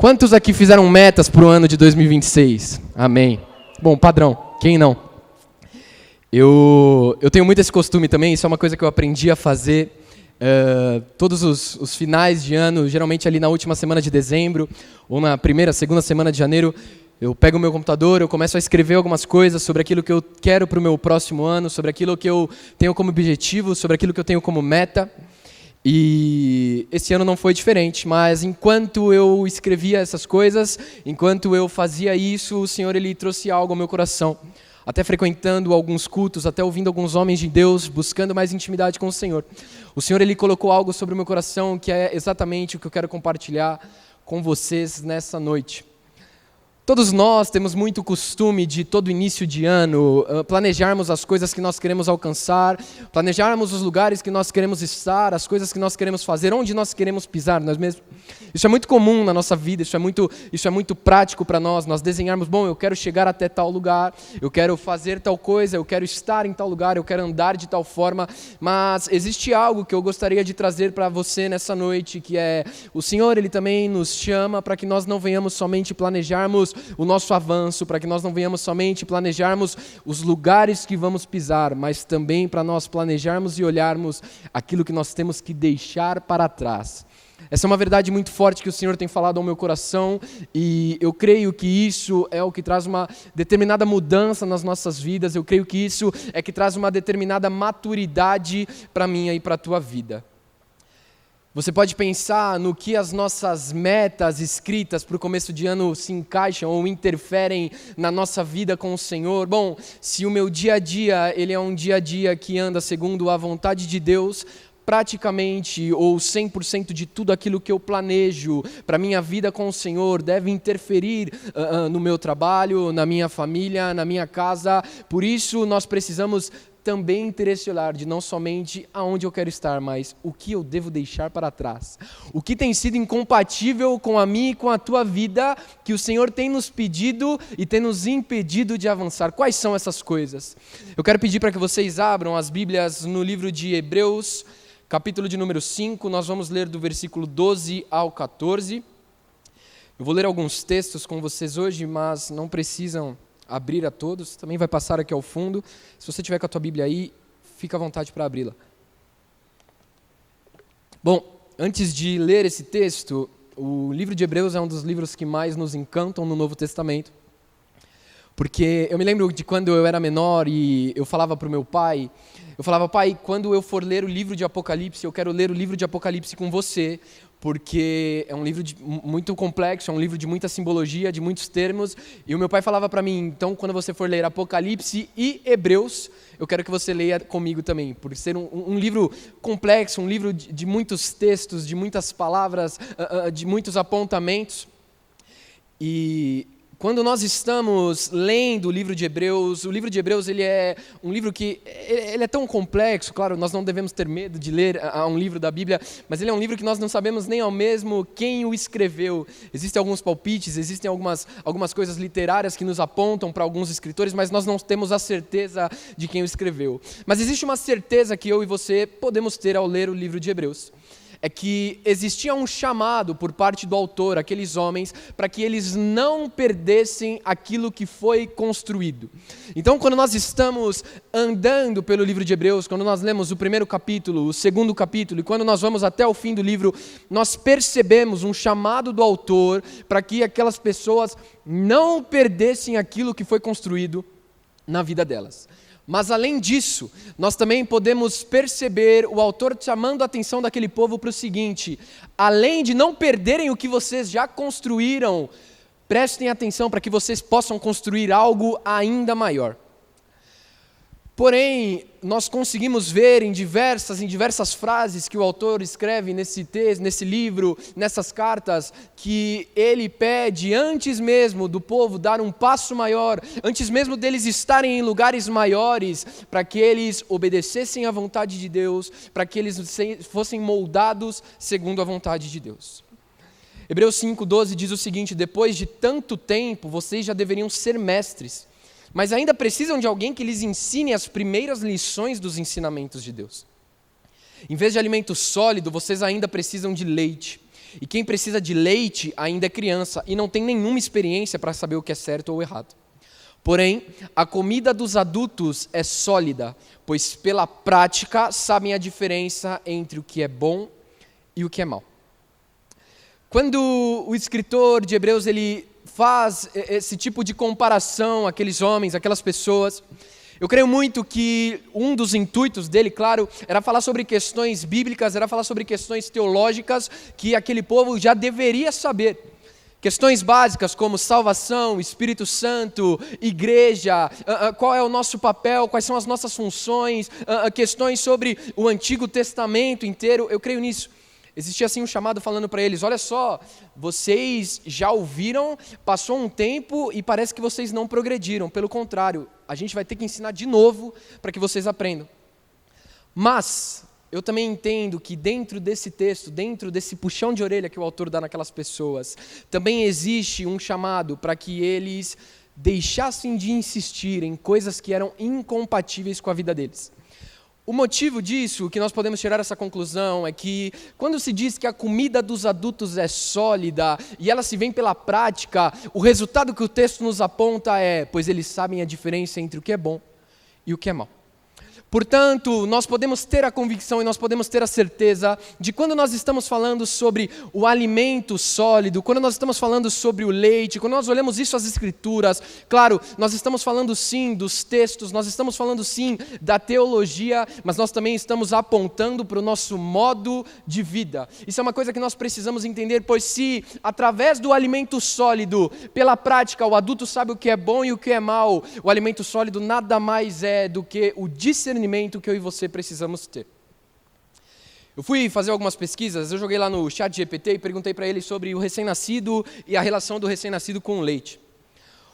Quantos aqui fizeram metas para o ano de 2026? Amém. Bom, padrão, quem não? Eu tenho muito esse costume também, isso é uma coisa que eu aprendi a fazer todos os finais de ano, geralmente ali na última semana de dezembro, ou na primeira, segunda semana de janeiro, eu pego o meu computador, eu começo a escrever algumas coisas sobre aquilo que eu quero para o meu próximo ano, sobre aquilo que eu tenho como objetivo, sobre aquilo que eu tenho como meta. E esse ano não foi diferente, mas enquanto eu escrevia essas coisas, enquanto eu fazia isso, o Senhor ele trouxe algo ao meu coração. Até frequentando alguns cultos, até ouvindo alguns homens de Deus, buscando mais intimidade com o Senhor. O Senhor ele colocou algo sobre o meu coração que é exatamente o que eu quero compartilhar com vocês nessa noite. Todos nós temos muito costume de todo início de ano planejarmos as coisas que nós queremos alcançar, planejarmos os lugares que nós queremos estar, as coisas que nós queremos fazer, onde nós queremos pisar, nós mesmos. Isso é muito comum na nossa vida, isso é muito prático para nós desenharmos, bom, eu quero chegar até tal lugar, eu quero fazer tal coisa, eu quero estar em tal lugar, eu quero andar de tal forma, mas existe algo que eu gostaria de trazer para você nessa noite, que é, o Senhor ele também nos chama para que nós não venhamos somente planejarmos o nosso avanço, para que nós não venhamos somente planejarmos os lugares que vamos pisar, mas também para nós planejarmos e olharmos aquilo que nós temos que deixar para trás. Essa é uma verdade muito forte que o Senhor tem falado ao meu coração e eu creio que isso é o que traz uma determinada mudança nas nossas vidas, eu creio que isso é que traz uma determinada maturidade para a minha e para a tua vida. Você pode pensar no que as nossas metas escritas para o começo de ano se encaixam ou interferem na nossa vida com o Senhor. Bom, se o meu dia a dia ele é um dia a dia que anda segundo a vontade de Deus, praticamente ou 100% de tudo aquilo que eu planejo para a minha vida com o Senhor deve interferir no meu trabalho, na minha família, na minha casa. Por isso nós precisamos também ter esse olhar de não somente aonde eu quero estar, mas o que eu devo deixar para trás. O que tem sido incompatível com a minha e com a tua vida, que o Senhor tem nos pedido e tem nos impedido de avançar. Quais são essas coisas? Eu quero pedir para que vocês abram as Bíblias no livro de Hebreus, capítulo de número 5, nós vamos ler do versículo 12 ao 14. Eu vou ler alguns textos com vocês hoje, mas não precisam abrir a todos, também vai passar aqui ao fundo. Se você tiver com a tua Bíblia aí, fica à vontade para abri-la. Bom, antes de ler esse texto, o livro de Hebreus é um dos livros que mais nos encantam no Novo Testamento, porque eu me lembro de quando eu era menor e eu falava para o meu pai, pai, quando eu for ler o livro de Apocalipse, eu quero ler o livro de Apocalipse com você, porque é um livro muito complexo, é um livro de muita simbologia, de muitos termos, e o meu pai falava para mim, então quando você for ler Apocalipse e Hebreus, eu quero que você leia comigo também, por ser um livro complexo, um livro de muitos textos, de muitas palavras, de muitos apontamentos, e quando nós estamos lendo o livro de Hebreus ele é um livro que ele é tão complexo, claro, nós não devemos ter medo de ler um livro da Bíblia, mas ele é um livro que nós não sabemos nem ao mesmo quem o escreveu. Existem alguns palpites, existem algumas coisas literárias que nos apontam para alguns escritores, mas nós não temos a certeza de quem o escreveu. Mas existe uma certeza que eu e você podemos ter ao ler o livro de Hebreus. É que existia um chamado por parte do autor, aqueles homens, para que eles não perdessem aquilo que foi construído. Então, quando nós estamos andando pelo livro de Hebreus, quando nós lemos o primeiro capítulo, o segundo capítulo, e quando nós vamos até o fim do livro, nós percebemos um chamado do autor para que aquelas pessoas não perdessem aquilo que foi construído na vida delas. Mas além disso, nós também podemos perceber o autor chamando a atenção daquele povo para o seguinte: além de não perderem o que vocês já construíram, prestem atenção para que vocês possam construir algo ainda maior. Porém, nós conseguimos ver em diversas frases que o autor escreve nesse texto, nesse livro, nessas cartas, que ele pede antes mesmo do povo dar um passo maior, antes mesmo deles estarem em lugares maiores, para que eles obedecessem à vontade de Deus, para que eles fossem moldados segundo a vontade de Deus. Hebreus 5:12 diz o seguinte: depois de tanto tempo, vocês já deveriam ser mestres, mas ainda precisam de alguém que lhes ensine as primeiras lições dos ensinamentos de Deus. Em vez de alimento sólido, vocês ainda precisam de leite. E quem precisa de leite ainda é criança e não tem nenhuma experiência para saber o que é certo ou errado. Porém, a comida dos adultos é sólida, pois pela prática sabem a diferença entre o que é bom e o que é mal. Quando o escritor de Hebreus ele faz esse tipo de comparação àqueles homens, aquelas pessoas, eu creio muito que um dos intuitos dele, claro, era falar sobre questões bíblicas, era falar sobre questões teológicas que aquele povo já deveria saber. Questões básicas como salvação, Espírito Santo, igreja, qual é o nosso papel, quais são as nossas funções, questões sobre o Antigo Testamento inteiro, eu creio nisso. Existia assim um chamado falando para eles, olha só, vocês já ouviram, passou um tempo e parece que vocês não progrediram, pelo contrário, a gente vai ter que ensinar de novo para que vocês aprendam. Mas eu também entendo que dentro desse texto, dentro desse puxão de orelha que o autor dá naquelas pessoas, também existe um chamado para que eles deixassem de insistir em coisas que eram incompatíveis com a vida deles. O motivo disso, que nós podemos tirar essa conclusão, é que quando se diz que a comida dos adultos é sólida e ela se vem pela prática, o resultado que o texto nos aponta é, pois eles sabem a diferença entre o que é bom e o que é mal. Portanto, nós podemos ter a convicção e nós podemos ter a certeza de quando nós estamos falando sobre o alimento sólido, quando nós estamos falando sobre o leite, quando nós olhamos isso às Escrituras, claro, nós estamos falando sim dos textos, nós estamos falando sim da teologia, mas nós também estamos apontando para o nosso modo de vida. Isso é uma coisa que nós precisamos entender, pois se através do alimento sólido, pela prática, o adulto sabe o que é bom e o que é mal, o alimento sólido nada mais é do que o discernimento que eu e você precisamos ter. Eu fui fazer algumas pesquisas, eu joguei lá no ChatGPT e perguntei para ele sobre o recém-nascido e a relação do recém-nascido com o leite.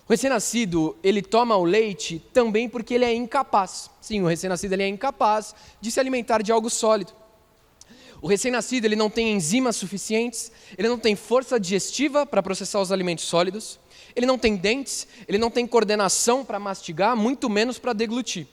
O recém-nascido, ele toma o leite também porque ele é incapaz. Sim, o recém-nascido ele é incapaz de se alimentar de algo sólido. O recém-nascido ele não tem enzimas suficientes, ele não tem força digestiva para processar os alimentos sólidos, ele não tem dentes, ele não tem coordenação para mastigar, muito menos para deglutir.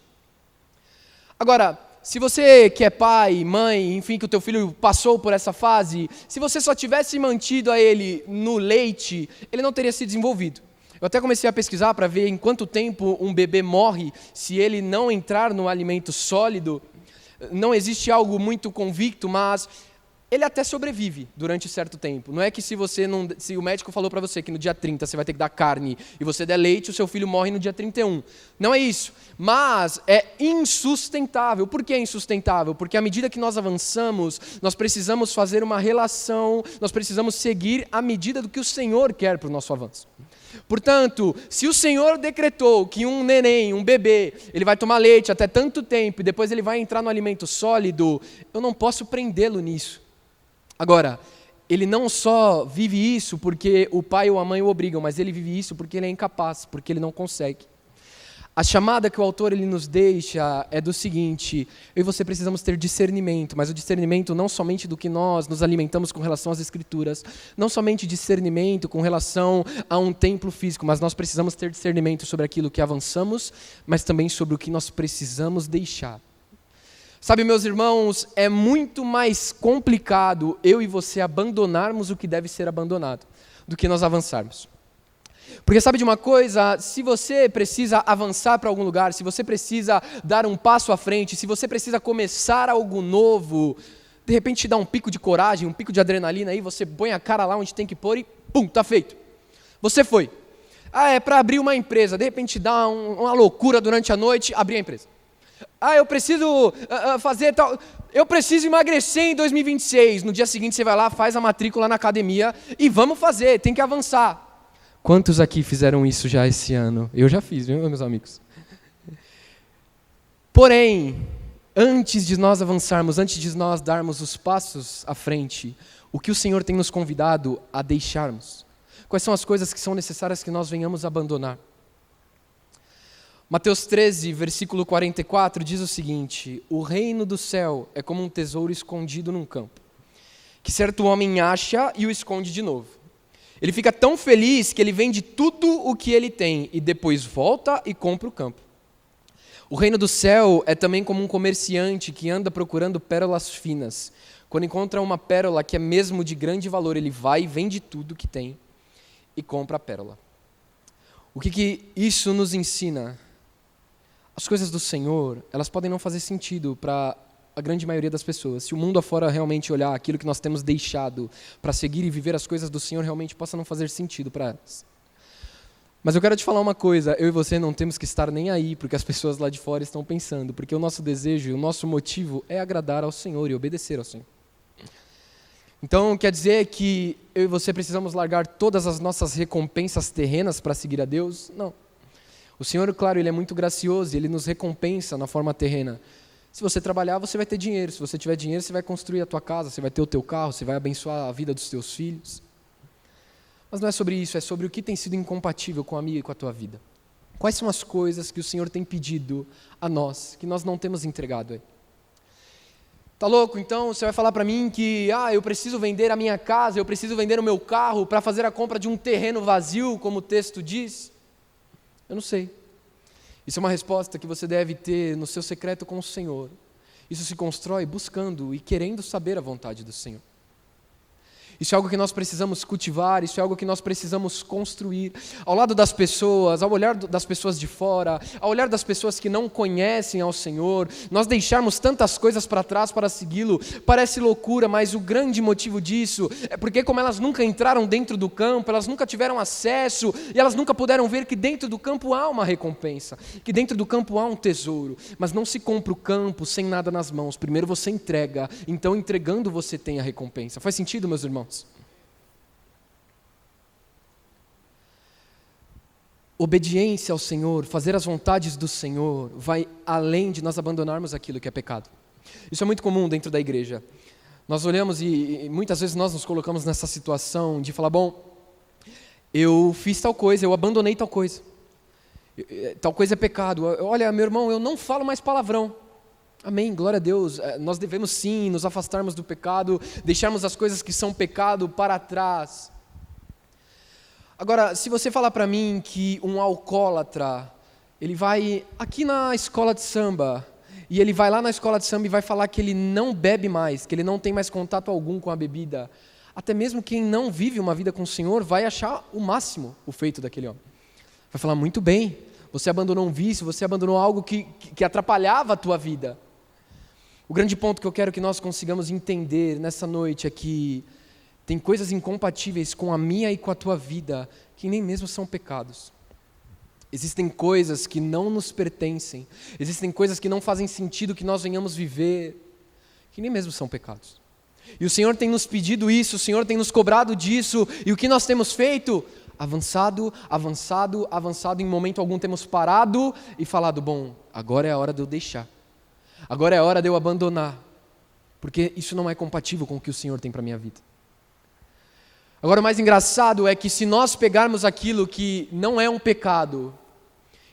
Agora, se você que é pai, mãe, enfim, que o teu filho passou por essa fase, se você só tivesse mantido a ele no leite, ele não teria se desenvolvido. Eu até comecei a pesquisar para ver em quanto tempo um bebê morre se ele não entrar no alimento sólido. Não existe algo muito convicto, mas ele até sobrevive durante certo tempo. Não é que se o médico falou para você que no dia 30 você vai ter que dar carne e você der leite, o seu filho morre no dia 31. Não é isso. Mas é insustentável. Por que é insustentável? Porque à medida que nós avançamos, nós precisamos fazer uma relação, nós precisamos seguir à medida do que o Senhor quer para o nosso avanço. Portanto, se o Senhor decretou que um neném, um bebê, ele vai tomar leite até tanto tempo e depois ele vai entrar no alimento sólido, eu não posso prendê-lo nisso. Agora, ele não só vive isso porque o pai ou a mãe o obrigam, mas ele vive isso porque ele é incapaz, porque ele não consegue. A chamada que o autor ele nos deixa é do seguinte: eu e você precisamos ter discernimento, mas o discernimento não somente do que nós nos alimentamos com relação às Escrituras, não somente discernimento com relação a um templo físico, mas nós precisamos ter discernimento sobre aquilo que avançamos, mas também sobre o que nós precisamos deixar. Sabe, meus irmãos, é muito mais complicado eu e você abandonarmos o que deve ser abandonado do que nós avançarmos. Porque sabe de uma coisa, se você precisa avançar para algum lugar, se você precisa dar um passo à frente, se você precisa começar algo novo, de repente te dá um pico de coragem, um pico de adrenalina, aí você põe a cara lá onde tem que pôr e pum, tá feito. Você foi. É para abrir uma empresa, de repente te dá uma loucura durante a noite, abrir a empresa. Eu preciso fazer tal, eu preciso emagrecer em 2026, no dia seguinte você vai lá, faz a matrícula na academia e vamos fazer, tem que avançar. Quantos aqui fizeram isso já esse ano? Eu já fiz, viu, meus amigos? Porém, antes de nós avançarmos, antes de nós darmos os passos à frente, o que o Senhor tem nos convidado a deixarmos? Quais são as coisas que são necessárias que nós venhamos abandonar? Mateus 13, versículo 44, diz o seguinte: o reino do céu é como um tesouro escondido num campo, que certo homem acha e o esconde de novo. Ele fica tão feliz que ele vende tudo o que ele tem e depois volta e compra o campo. O reino do céu é também como um comerciante que anda procurando pérolas finas. Quando encontra uma pérola que é mesmo de grande valor, ele vai e vende tudo que tem e compra a pérola. O que isso nos ensina? As coisas do Senhor, elas podem não fazer sentido para a grande maioria das pessoas. Se o mundo afora realmente olhar aquilo que nós temos deixado para seguir e viver as coisas do Senhor, realmente possa não fazer sentido para elas. Mas eu quero te falar uma coisa, eu e você não temos que estar nem aí porque as pessoas lá de fora estão pensando, porque o nosso desejo, o nosso motivo é agradar ao Senhor e obedecer ao Senhor. Então, quer dizer que eu e você precisamos largar todas as nossas recompensas terrenas para seguir a Deus? Não. O Senhor, claro, Ele é muito gracioso e Ele nos recompensa na forma terrena. Se você trabalhar, você vai ter dinheiro. Se você tiver dinheiro, você vai construir a tua casa, você vai ter o teu carro, você vai abençoar a vida dos teus filhos. Mas não é sobre isso, é sobre o que tem sido incompatível com a minha e com a tua vida. Quais são as coisas que o Senhor tem pedido a nós, que nós não temos entregado aí? Tá louco? Então você vai falar para mim que eu preciso vender a minha casa, eu preciso vender o meu carro para fazer a compra de um terreno vazio, como o texto diz? Eu não sei. Isso é uma resposta que você deve ter no seu secreto com o Senhor. Isso se constrói buscando e querendo saber a vontade do Senhor. Isso é algo que nós precisamos cultivar, isso é algo que nós precisamos construir. Ao lado das pessoas, ao olhar das pessoas de fora, ao olhar das pessoas que não conhecem ao Senhor, nós deixarmos tantas coisas para trás para segui-lo, parece loucura, mas o grande motivo disso é porque como elas nunca entraram dentro do campo, elas nunca tiveram acesso e elas nunca puderam ver que dentro do campo há uma recompensa, que dentro do campo há um tesouro, mas não se compra o campo sem nada nas mãos. Primeiro você entrega, então entregando você tem a recompensa. Faz sentido, meus irmãos? Obediência ao Senhor, fazer as vontades do Senhor, vai além de nós abandonarmos aquilo que é pecado. Isso é muito comum dentro da igreja. Nós olhamos e muitas vezes nós nos colocamos nessa situação de falar, bom, eu fiz tal coisa, eu abandonei tal coisa. Tal coisa é pecado. Olha, meu irmão, eu não falo mais palavrão. Amém, glória a Deus. Nós devemos sim nos afastarmos do pecado, deixarmos as coisas que são pecado para trás. Agora, se você falar para mim que um alcoólatra, ele vai aqui na escola de samba, e ele vai lá na escola de samba e vai falar que ele não bebe mais, que ele não tem mais contato algum com a bebida, até mesmo quem não vive uma vida com o Senhor vai achar o máximo o feito daquele homem. Vai falar, muito bem, você abandonou um vício, você abandonou algo que atrapalhava a tua vida. O grande ponto que eu quero que nós consigamos entender nessa noite é que tem coisas incompatíveis com a minha e com a tua vida que nem mesmo são pecados. Existem coisas que não nos pertencem, existem coisas que não fazem sentido que nós venhamos viver, que nem mesmo são pecados. E o Senhor tem nos pedido isso, o Senhor tem nos cobrado disso, e o que nós temos feito? Avançado, em momento algum temos parado e falado, bom, agora é a hora de eu deixar. Agora é a hora de eu abandonar, porque isso não é compatível com o que o Senhor tem para a minha vida. Agora o mais engraçado é que se nós pegarmos aquilo que não é um pecado,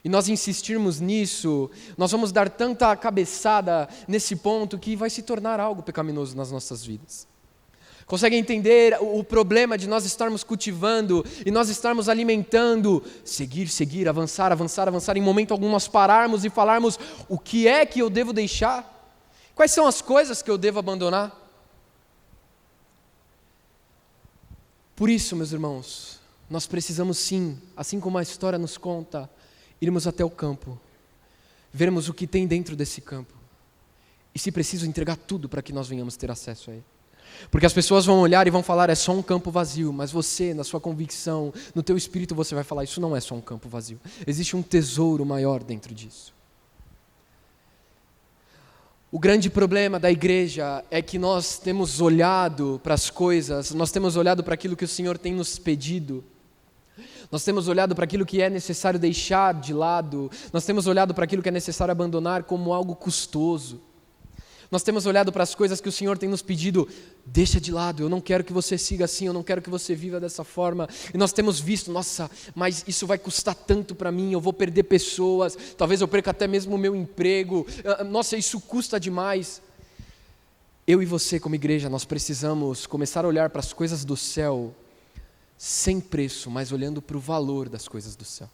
e nós insistirmos nisso, nós vamos dar tanta cabeçada nesse ponto que vai se tornar algo pecaminoso nas nossas vidas. Consegue entender o problema de nós estarmos cultivando e nós estarmos alimentando, seguir, avançar, em momento algum nós pararmos e falarmos o que é que eu devo deixar? Quais são as coisas que eu devo abandonar? Por isso, meus irmãos, nós precisamos sim, assim como a história nos conta, irmos até o campo, vermos o que tem dentro desse campo e, se preciso, entregar tudo para que nós venhamos ter acesso a ele. Porque as pessoas vão olhar e vão falar, é só um campo vazio, mas você, na sua convicção, no teu espírito, você vai falar, isso não é só um campo vazio, existe um tesouro maior dentro disso. O grande problema da igreja é que nós temos olhado para as coisas, nós temos olhado para aquilo que o Senhor tem nos pedido, nós temos olhado para aquilo que é necessário deixar de lado, nós temos olhado para aquilo que é necessário abandonar como algo custoso. Nós temos olhado para as coisas que o Senhor tem nos pedido, deixa de lado, eu não quero que você siga assim, eu não quero que você viva dessa forma. E nós temos visto, nossa, mas isso vai custar tanto para mim, eu vou perder pessoas, talvez eu perca até mesmo o meu emprego, nossa, isso custa demais. Eu e você como igreja, nós precisamos começar a olhar para as coisas do céu sem preço, mas olhando para o valor das coisas do céu.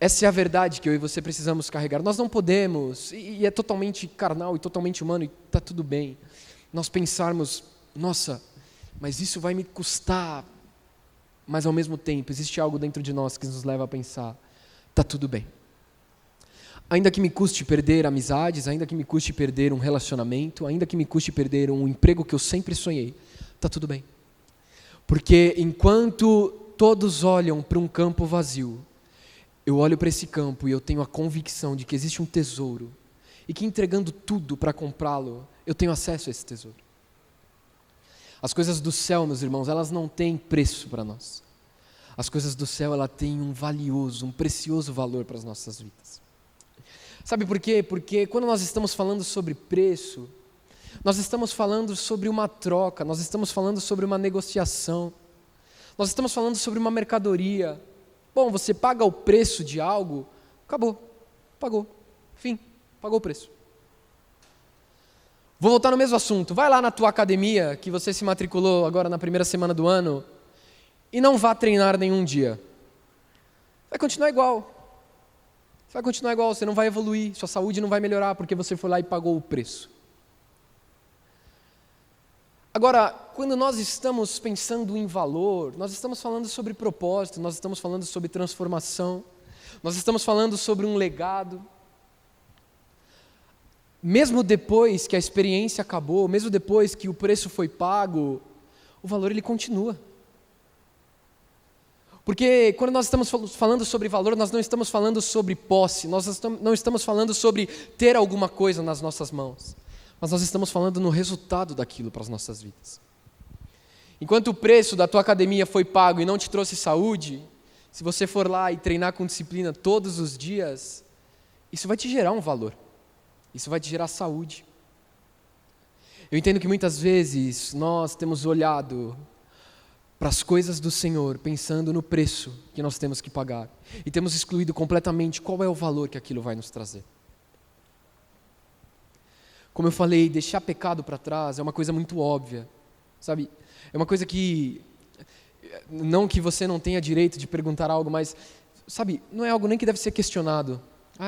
Essa é a verdade que eu e você precisamos carregar. Nós não podemos, e é totalmente carnal e totalmente humano, e está tudo bem. nós pensarmos, nossa, mas isso vai me custar, mas ao mesmo tempo existe algo dentro de nós que nos leva a pensar, tá tudo bem. Ainda que me custe perder amizades, ainda que me custe perder um relacionamento, ainda que me custe perder um emprego que eu sempre sonhei, tá tudo bem. Porque enquanto todos olham para um campo vazio, eu olho para esse campo e eu tenho a convicção de que existe um tesouro e que entregando tudo para comprá-lo, eu tenho acesso a esse tesouro. As coisas do céu, meus irmãos, elas não têm preço para nós. As coisas do céu, elas têm um valioso, um precioso valor para as nossas vidas. Sabe por quê? Porque quando nós estamos falando sobre preço, nós estamos falando sobre uma troca, nós estamos falando sobre uma negociação, nós estamos falando sobre uma mercadoria. Bom, você paga o preço de algo, acabou, pagou, fim, pagou o preço. Vou voltar no mesmo assunto. Vai lá na tua academia, que você se matriculou agora na primeira semana do ano, e não vá treinar nenhum dia. Vai continuar igual. Você vai continuar igual, você não vai evoluir, sua saúde não vai melhorar, porque você foi lá e pagou o preço. Agora, quando nós estamos pensando em valor, nós estamos falando sobre propósito, nós estamos falando sobre transformação, nós estamos falando sobre um legado. Mesmo depois que a experiência acabou, mesmo depois que o preço foi pago, o valor ele continua. Porque quando nós estamos falando sobre valor, nós não estamos falando sobre posse, nós não estamos falando sobre ter alguma coisa nas nossas mãos, mas nós estamos falando no resultado daquilo para as nossas vidas. Enquanto o preço da tua academia foi pago e não te trouxe saúde, se você for lá e treinar com disciplina todos os dias, isso vai te gerar um valor, isso vai te gerar saúde. Eu entendo que muitas vezes nós temos olhado para as coisas do Senhor, pensando no preço que nós temos que pagar, e temos excluído completamente qual é o valor que aquilo vai nos trazer. Como eu falei, deixar pecado para trás é uma coisa muito óbvia, sabe? É uma coisa que, não que você não tenha direito de perguntar algo, mas, sabe, não é algo nem que deve ser questionado.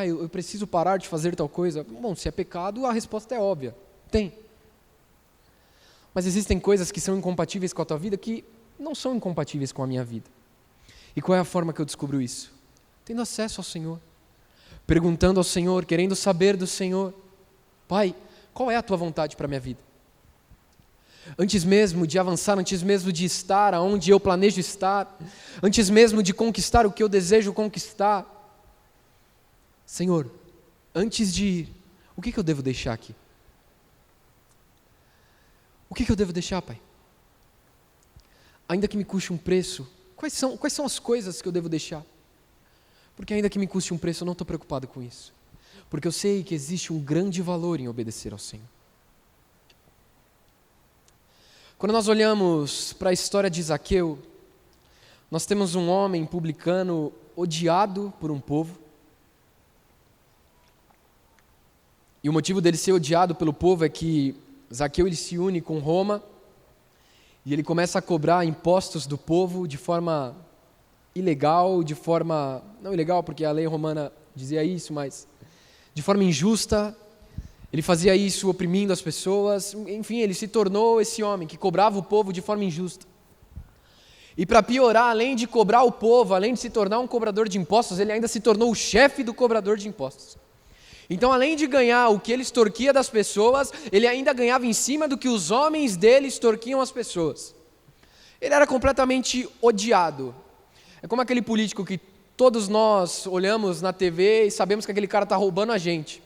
Eu preciso parar de fazer tal coisa. Bom, se é pecado, a resposta é óbvia. Tem. Mas existem coisas que são incompatíveis com a tua vida que não são incompatíveis com a minha vida. E qual é a forma que eu descubro isso? Tendo acesso ao Senhor, perguntando ao Senhor, querendo saber do Senhor. Pai, qual é a tua vontade para a minha vida? Antes mesmo de avançar, antes mesmo de estar aonde eu planejo estar, antes mesmo de conquistar o que eu desejo conquistar, Senhor, antes de ir, o que eu devo deixar aqui? O que eu devo deixar, Pai? Ainda que me custe um preço, quais são as coisas que eu devo deixar? Porque ainda que me custe um preço, eu não estou preocupado com isso. Porque eu sei que existe um grande valor em obedecer ao Senhor. Quando nós olhamos para a história de Zaqueu, nós temos um homem publicano odiado por um povo. E o motivo dele ser odiado pelo povo é que Zaqueu ele se une com Roma e ele começa a cobrar impostos do povo de forma ilegal, não ilegal porque a lei romana dizia isso, mas de forma injusta. Ele fazia isso oprimindo as pessoas, enfim, ele se tornou esse homem que cobrava o povo de forma injusta. E para piorar, além de cobrar o povo, além de se tornar um cobrador de impostos, ele ainda se tornou o chefe do cobrador de impostos. Então, além de ganhar o que ele extorquia das pessoas, ele ainda ganhava em cima do que os homens dele extorquiam as pessoas. Ele era completamente odiado. É como aquele político que todos nós olhamos na TV e sabemos que aquele cara está roubando a gente.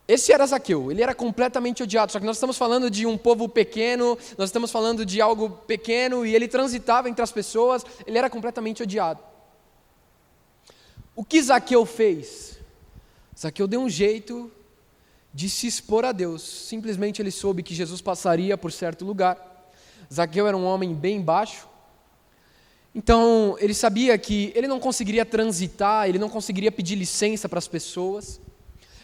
Esse era Zaqueu, ele era completamente odiado, só que nós estamos falando de um povo pequeno, nós estamos falando de algo pequeno, e ele transitava entre as pessoas, ele era completamente odiado. O que Zaqueu fez? Zaqueu deu um jeito de se expor a Deus. Simplesmente ele soube que Jesus passaria por certo lugar. Zaqueu era um homem bem baixo. Então ele sabia que ele não conseguiria transitar, ele não conseguiria pedir licença para as pessoas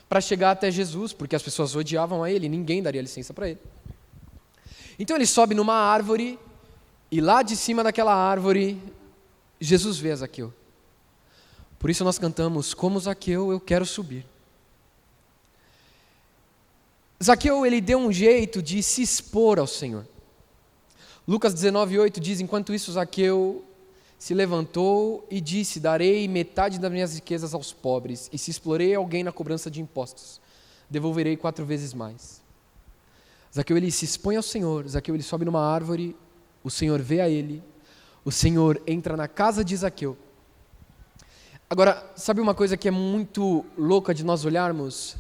para chegar até Jesus, porque as pessoas odiavam a ele, ninguém daria licença para ele. Então ele sobe numa árvore e lá de cima daquela árvore Jesus vê a Zaqueu. Por isso nós cantamos, como Zaqueu eu quero subir. Zaqueu, ele deu um jeito de se expor ao Senhor. Lucas 19:8 diz: enquanto isso, Zaqueu se levantou e disse: darei metade das minhas riquezas aos pobres, e se explorei alguém na cobrança de impostos, devolverei 4 vezes mais. Zaqueu, ele se expõe ao Senhor. Zaqueu, ele sobe numa árvore, o Senhor vê a ele, o Senhor entra na casa de Zaqueu. Agora, sabe uma coisa que é muito louca de nós olharmos?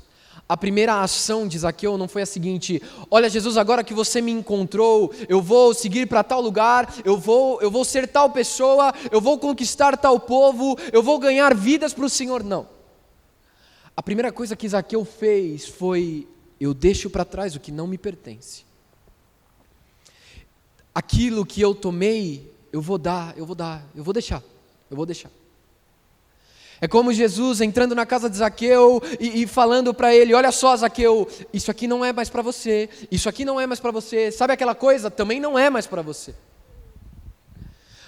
A primeira ação de Zaqueu não foi a seguinte: olha, Jesus, agora que você me encontrou, eu vou seguir para tal lugar, eu vou ser tal pessoa, eu vou conquistar tal povo, eu vou ganhar vidas para o Senhor. Não. A primeira coisa que Zaqueu fez foi: eu deixo para trás o que não me pertence. Aquilo que eu tomei, eu vou deixar. É como Jesus entrando na casa de Zaqueu e falando para ele: olha só, Zaqueu, isso aqui não é mais para você, isso aqui não é mais para você, sabe aquela coisa? Também não é mais para você.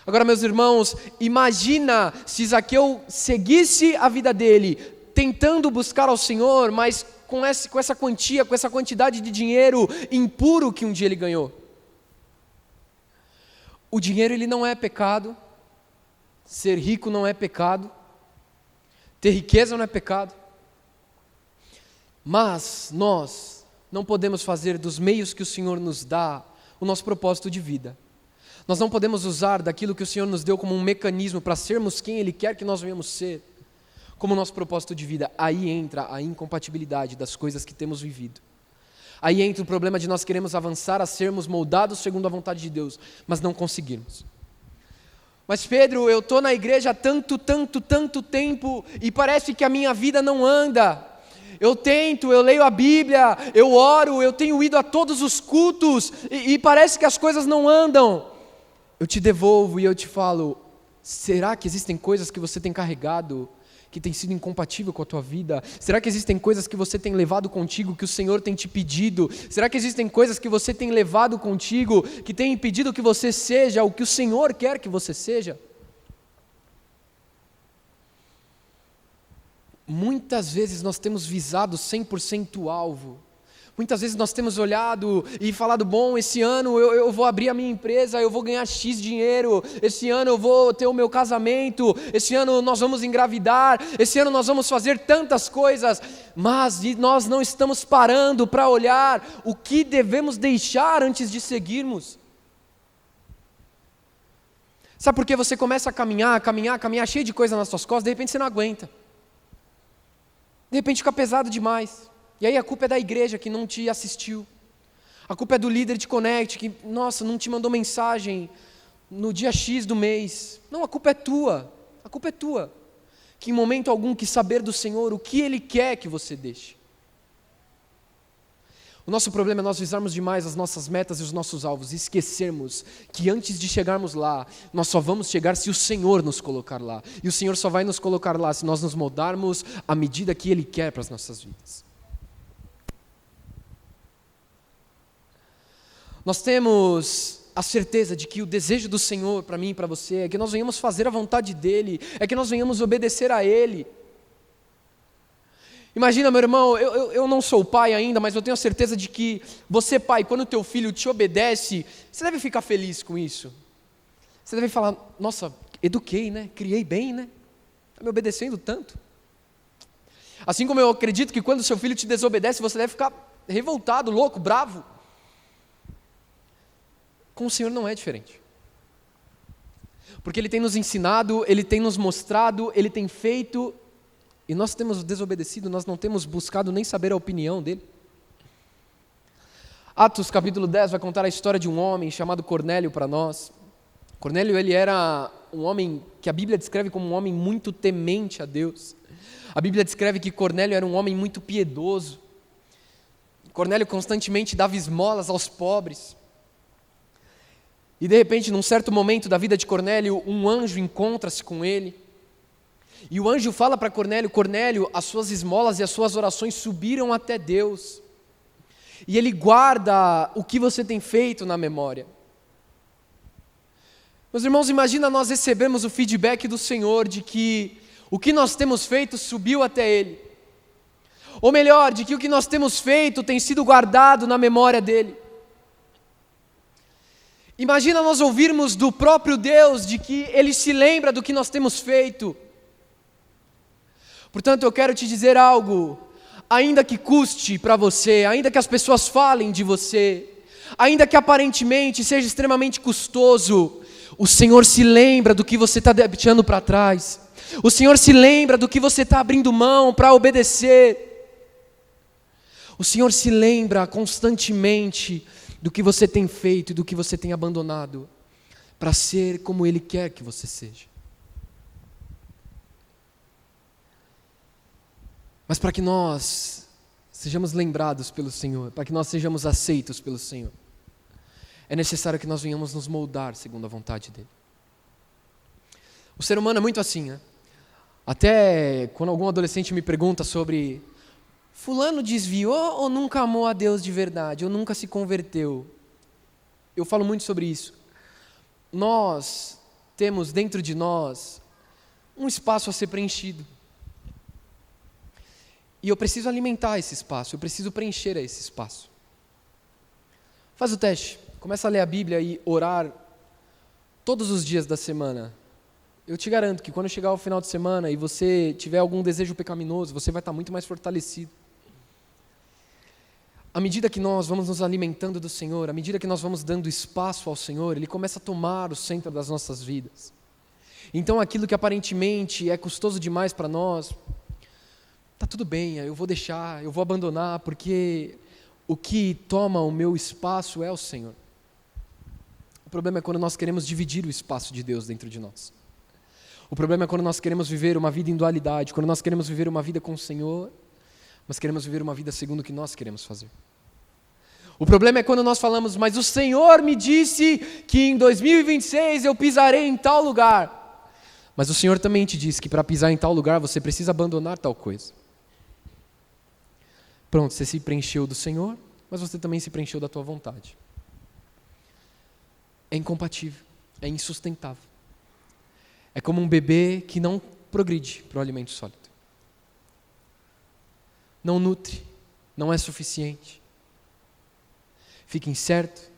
Agora, meus irmãos, imagina se Zaqueu seguisse a vida dele, tentando buscar ao Senhor, mas com essa quantia, com essa quantidade de dinheiro impuro que um dia ele ganhou. O dinheiro, ele não é pecado, ser rico não é pecado, ter riqueza não é pecado, mas nós não podemos fazer dos meios que o Senhor nos dá o nosso propósito de vida. Nós não podemos usar daquilo que o Senhor nos deu como um mecanismo para sermos quem Ele quer que nós venhamos ser, como nosso propósito de vida. Aí entra a incompatibilidade das coisas que temos vivido. Aí entra o problema de nós queremos avançar a sermos moldados segundo a vontade de Deus, mas não conseguirmos. Mas Pedro, eu estou na igreja há tanto tempo e parece que a minha vida não anda. Eu tento, eu leio a Bíblia, eu oro, eu tenho ido a todos os cultos e parece que as coisas não andam. Eu te devolvo e eu te falo: será que existem coisas que você tem carregado que tem sido incompatível com a tua vida? Será que existem coisas que você tem levado contigo que o Senhor tem te pedido? Será que existem coisas que você tem levado contigo que tem impedido que você seja o que o Senhor quer que você seja? Muitas vezes nós temos visado 100% o alvo. Muitas vezes nós temos olhado e falado: bom, esse ano eu vou abrir a minha empresa, eu vou ganhar X dinheiro, esse ano eu vou ter o meu casamento, esse ano nós vamos engravidar, esse ano nós vamos fazer tantas coisas, mas nós não estamos parando para olhar o que devemos deixar antes de seguirmos. Sabe por que você começa a caminhar cheio de coisa nas suas costas, de repente você não aguenta. De repente fica pesado demais. E aí a culpa é da igreja que não te assistiu. A culpa é do líder de Connect que, nossa, não te mandou mensagem no dia X do mês. Não, a culpa é tua. A culpa é tua. Que em momento algum quis saber do Senhor o que Ele quer que você deixe. O nosso problema é nós visarmos demais as nossas metas e os nossos alvos e esquecermos que antes de chegarmos lá, nós só vamos chegar se o Senhor nos colocar lá. E o Senhor só vai nos colocar lá se nós nos moldarmos à medida que Ele quer para as nossas vidas. Nós temos a certeza de que o desejo do Senhor para mim e para você é que nós venhamos fazer a vontade dEle, é que nós venhamos obedecer a Ele. Imagina, meu irmão, eu não sou pai ainda, mas eu tenho a certeza de que você, pai, quando o teu filho te obedece, você deve ficar feliz com isso. Você deve falar: nossa, eduquei, né? Criei bem, né? Está me obedecendo tanto. Assim como eu acredito que quando o seu filho te desobedece, você deve ficar revoltado, louco, bravo. Com o Senhor não é diferente. Porque Ele tem nos ensinado, Ele tem nos mostrado, Ele tem feito, e nós temos desobedecido, nós não temos buscado nem saber a opinião dEle. Atos capítulo 10 vai contar a história de um homem chamado Cornélio para nós. Cornélio, ele era um homem que a Bíblia descreve como um homem muito temente a Deus. A Bíblia descreve que Cornélio era um homem muito piedoso. Cornélio constantemente dava esmolas aos pobres. E de repente, num certo momento da vida de Cornélio, um anjo encontra-se com ele. E o anjo fala para Cornélio: Cornélio, as suas esmolas e as suas orações subiram até Deus. E Ele guarda o que você tem feito na memória. Meus irmãos, imagina nós recebemos o feedback do Senhor de que o que nós temos feito subiu até Ele. Ou melhor, de que o que nós temos feito tem sido guardado na memória dele. Imagina nós ouvirmos do próprio Deus de que Ele se lembra do que nós temos feito. Portanto, eu quero te dizer algo, ainda que custe para você, ainda que as pessoas falem de você, ainda que aparentemente seja extremamente custoso, o Senhor se lembra do que você está deixando para trás. O Senhor se lembra do que você está abrindo mão para obedecer. O Senhor se lembra constantemente do que você tem feito e do que você tem abandonado para ser como Ele quer que você seja. Mas para que nós sejamos lembrados pelo Senhor, para que nós sejamos aceitos pelo Senhor, é necessário que nós venhamos nos moldar segundo a vontade dEle. O ser humano é muito assim, né? Até quando algum adolescente me pergunta sobre fulano desviou ou nunca amou a Deus de verdade, ou nunca se converteu, eu falo muito sobre isso. Nós temos dentro de nós um espaço a ser preenchido. E eu preciso alimentar esse espaço, eu preciso preencher esse espaço. Faz o teste, começa a ler a Bíblia e orar todos os dias da semana. Eu te garanto que quando chegar o final de semana e você tiver algum desejo pecaminoso, você vai estar muito mais fortalecido. À medida que nós vamos nos alimentando do Senhor, à medida que nós vamos dando espaço ao Senhor, Ele começa a tomar o centro das nossas vidas. Então aquilo que aparentemente é custoso demais para nós, tá tudo bem, eu vou deixar, eu vou abandonar, porque o que toma o meu espaço é o Senhor. O problema é quando nós queremos dividir o espaço de Deus dentro de nós. O problema é quando nós queremos viver uma vida em dualidade, quando nós queremos viver uma vida com o Senhor, mas queremos viver uma vida segundo o que nós queremos fazer. O problema é quando nós falamos, mas o Senhor me disse que em 2026 eu pisarei em tal lugar. Mas o Senhor também te disse que para pisar em tal lugar você precisa abandonar tal coisa. Pronto, você se preencheu do Senhor, mas você também se preencheu da tua vontade. É incompatível, é insustentável. É como um bebê que não progride para o alimento sólido. Não nutre, não é suficiente. Fica incerto,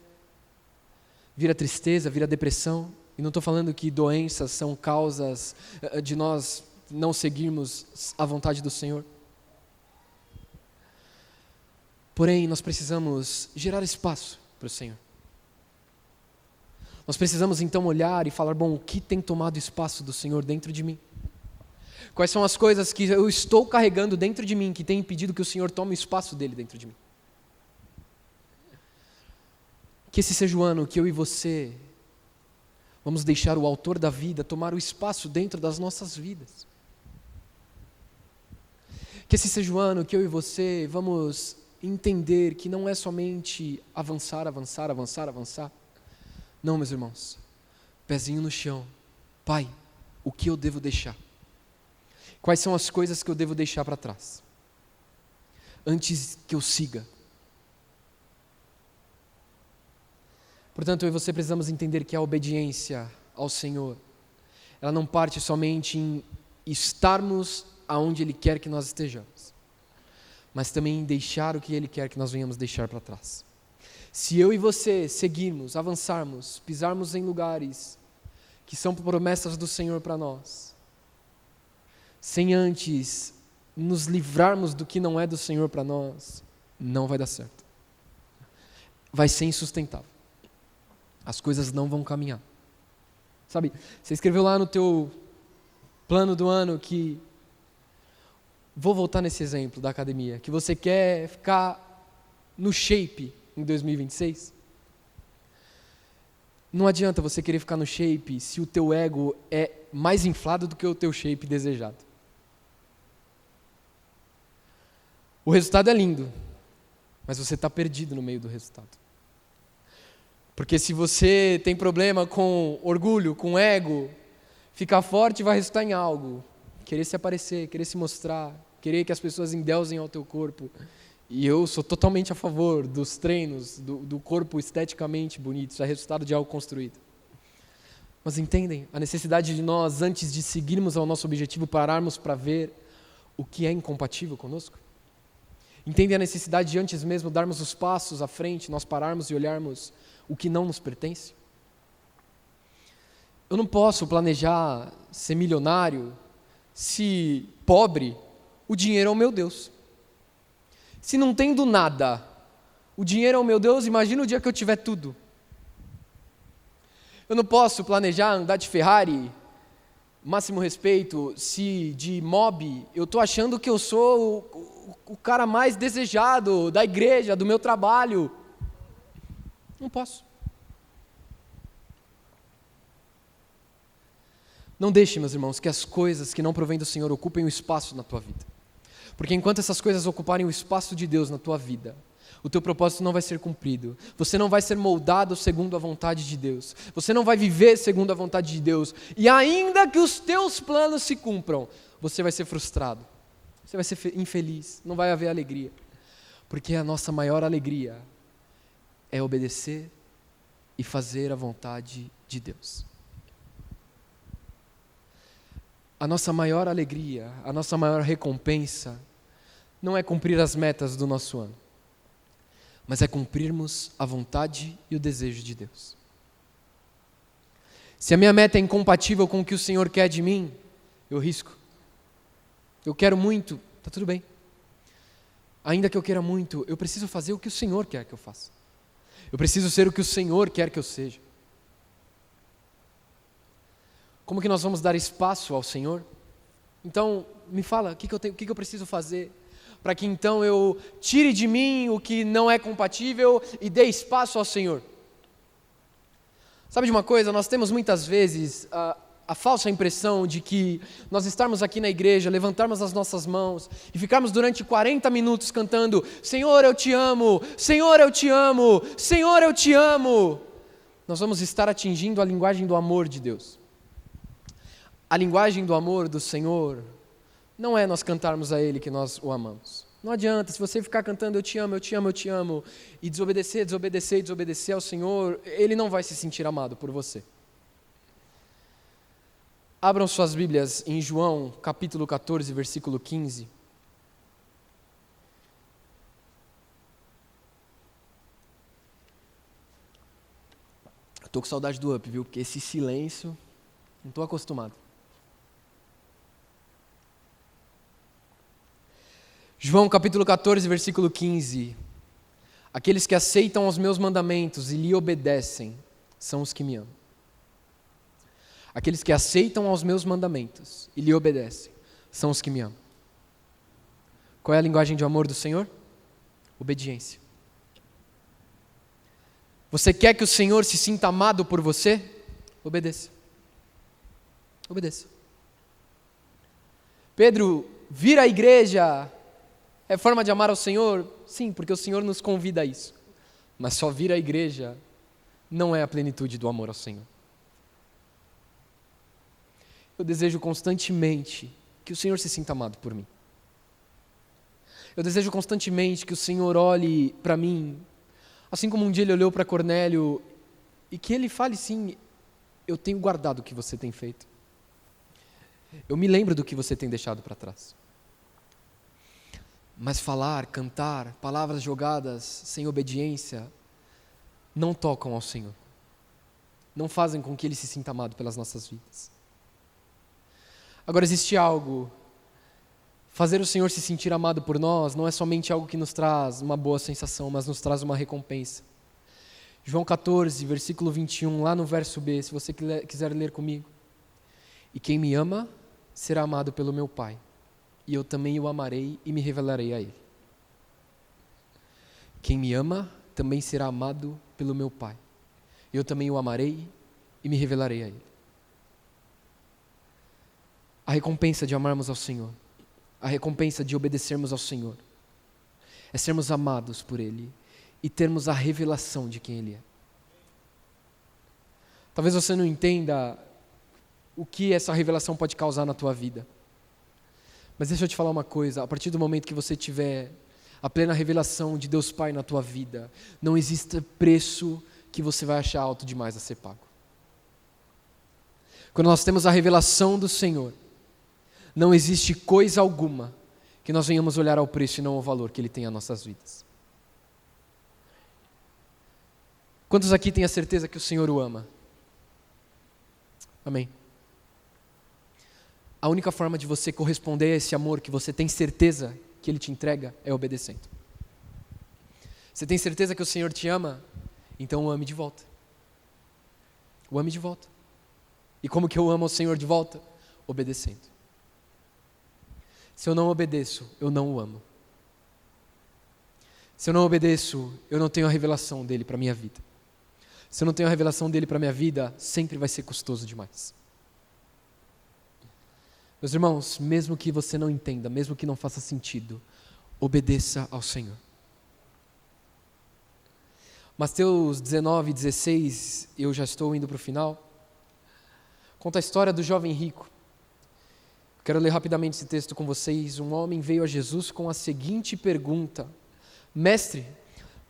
vira tristeza, vira depressão. E não estou falando que doenças são causas de nós não seguirmos a vontade do Senhor. Porém, nós precisamos gerar espaço para o Senhor. Nós precisamos então olhar e falar, bom, o que tem tomado espaço do Senhor dentro de mim? Quais são as coisas que eu estou carregando dentro de mim que tem impedido que o Senhor tome o espaço dele dentro de mim? Que esse seja o ano que eu e você vamos deixar o autor da vida tomar o espaço dentro das nossas vidas. Que esse seja o ano que eu e você vamos entender que não é somente avançar. Não, meus irmãos, pezinho no chão. Pai, o que eu devo deixar? Quais são as coisas que eu devo deixar para trás? Antes que eu siga. Portanto, eu e você precisamos entender que a obediência ao Senhor, ela não parte somente em estarmos aonde Ele quer que nós estejamos, mas também em deixar o que Ele quer que nós venhamos deixar para trás. Se eu e você seguirmos, avançarmos, pisarmos em lugares que são promessas do Senhor para nós, sem antes nos livrarmos do que não é do Senhor para nós, não vai dar certo. Vai ser insustentável. As coisas não vão caminhar. Sabe, você escreveu lá no teu plano do ano que, vou voltar nesse exemplo da academia, que você quer ficar no shape em 2026. Não adianta você querer ficar no shape se o teu ego é mais inflado do que o teu shape desejado. O resultado é lindo, mas você está perdido no meio do resultado. Porque se você tem problema com orgulho, com ego, ficar forte vai resultar em algo. Querer se aparecer, querer se mostrar, querer que as pessoas endeusem ao teu corpo. E eu sou totalmente a favor dos treinos, do corpo esteticamente bonito. Isso é resultado de algo construído. Mas entendem a necessidade de nós, antes de seguirmos ao nosso objetivo, pararmos para ver o que é incompatível conosco? Entendem a necessidade de antes mesmo darmos os passos à frente, nós pararmos e olharmos o que não nos pertence? Eu não posso planejar ser milionário se pobre, o dinheiro é o meu Deus. Se não tendo nada, o dinheiro é o meu Deus, imagina o dia que eu tiver tudo. Eu não posso planejar andar de Ferrari, máximo respeito, se de mob eu estou achando que eu sou o cara mais desejado da igreja, do meu trabalho. Não posso. Não deixe, meus irmãos, que as coisas que não provêm do Senhor ocupem o espaço na tua vida. Porque enquanto essas coisas ocuparem o espaço de Deus na tua vida, o teu propósito não vai ser cumprido. Você não vai ser moldado segundo a vontade de Deus. Você não vai viver segundo a vontade de Deus. E ainda que os teus planos se cumpram, você vai ser frustrado. Você vai ser infeliz. Não vai haver alegria. Porque a nossa maior alegria é obedecer e fazer a vontade de Deus. A nossa maior alegria, a nossa maior recompensa não é cumprir as metas do nosso ano, mas é cumprirmos a vontade e o desejo de Deus. Se a minha meta é incompatível com o que o Senhor quer de mim, eu risco. Eu quero muito, está tudo bem. Ainda que eu queira muito, eu preciso fazer o que o Senhor quer que eu faça. Eu preciso ser o que o Senhor quer que eu seja. Como que nós vamos dar espaço ao Senhor? Então, me fala, o que eu preciso fazer para que então eu tire de mim o que não é compatível e dê espaço ao Senhor? Sabe de uma coisa? Nós temos muitas vezes a falsa impressão de que nós estarmos aqui na igreja, levantarmos as nossas mãos e ficarmos durante 40 minutos cantando: Senhor, eu te amo, Senhor, eu te amo, Senhor, eu te amo. Nós vamos estar atingindo a linguagem do amor de Deus. A linguagem do amor do Senhor não é nós cantarmos a Ele que nós o amamos. Não adianta, se você ficar cantando eu te amo, eu te amo, eu te amo, e desobedecer ao Senhor, Ele não vai se sentir amado por você. Abram suas Bíblias em João, capítulo 14, versículo 15. Estou com saudade do up, viu? Porque esse silêncio, não estou acostumado. João capítulo 14, versículo 15. Aqueles que aceitam os meus mandamentos e lhe obedecem são os que me amam. Aqueles que aceitam aos meus mandamentos e lhe obedecem são os que me amam. Qual é a linguagem de amor do Senhor? Obediência. Você quer que o Senhor se sinta amado por você? Obedeça. Obedeça. Pedro, vir à igreja é forma de amar ao Senhor? Sim, porque o Senhor nos convida a isso. Mas só vir à igreja não é a plenitude do amor ao Senhor. Eu desejo constantemente que o Senhor se sinta amado por mim. Eu desejo constantemente que o Senhor olhe para mim, assim como um dia Ele olhou para Cornélio, e que Ele fale sim, eu tenho guardado o que você tem feito. Eu me lembro do que você tem deixado para trás. Mas falar, cantar, palavras jogadas sem obediência, não tocam ao Senhor. Não fazem com que Ele se sinta amado pelas nossas vidas. Agora existe algo, fazer o Senhor se sentir amado por nós não é somente algo que nos traz uma boa sensação, mas nos traz uma recompensa. João 14, versículo 21, lá no verso B, se você quiser ler comigo. E quem me ama será amado pelo meu Pai, e eu também o amarei e me revelarei a Ele. Quem me ama também será amado pelo meu Pai, e eu também o amarei e me revelarei a Ele. A recompensa de amarmos ao Senhor, a recompensa de obedecermos ao Senhor, é sermos amados por Ele e termos a revelação de quem Ele é. Talvez você não entenda o que essa revelação pode causar na tua vida. Mas deixa eu te falar uma coisa, a partir do momento que você tiver a plena revelação de Deus Pai na tua vida, não existe preço que você vai achar alto demais a ser pago. Quando nós temos a revelação do Senhor, não existe coisa alguma que nós venhamos olhar ao preço e não ao valor que Ele tem às nossas vidas. Quantos aqui têm a certeza que o Senhor o ama? Amém. A única forma de você corresponder a esse amor que você tem certeza que Ele te entrega é obedecendo. Você tem certeza que o Senhor te ama? Então o ame de volta. O ame de volta. E como que eu amo o Senhor de volta? Obedecendo. Se eu não obedeço, eu não o amo. Se eu não obedeço, eu não tenho a revelação dele para a minha vida. Se eu não tenho a revelação dele para a minha vida, sempre vai ser custoso demais. Meus irmãos, mesmo que você não entenda, mesmo que não faça sentido, obedeça ao Senhor. Mateus 19, 16, eu já estou indo para o final, conta a história do jovem rico. Quero ler rapidamente esse texto com vocês. Um homem veio a Jesus com a seguinte pergunta: Mestre,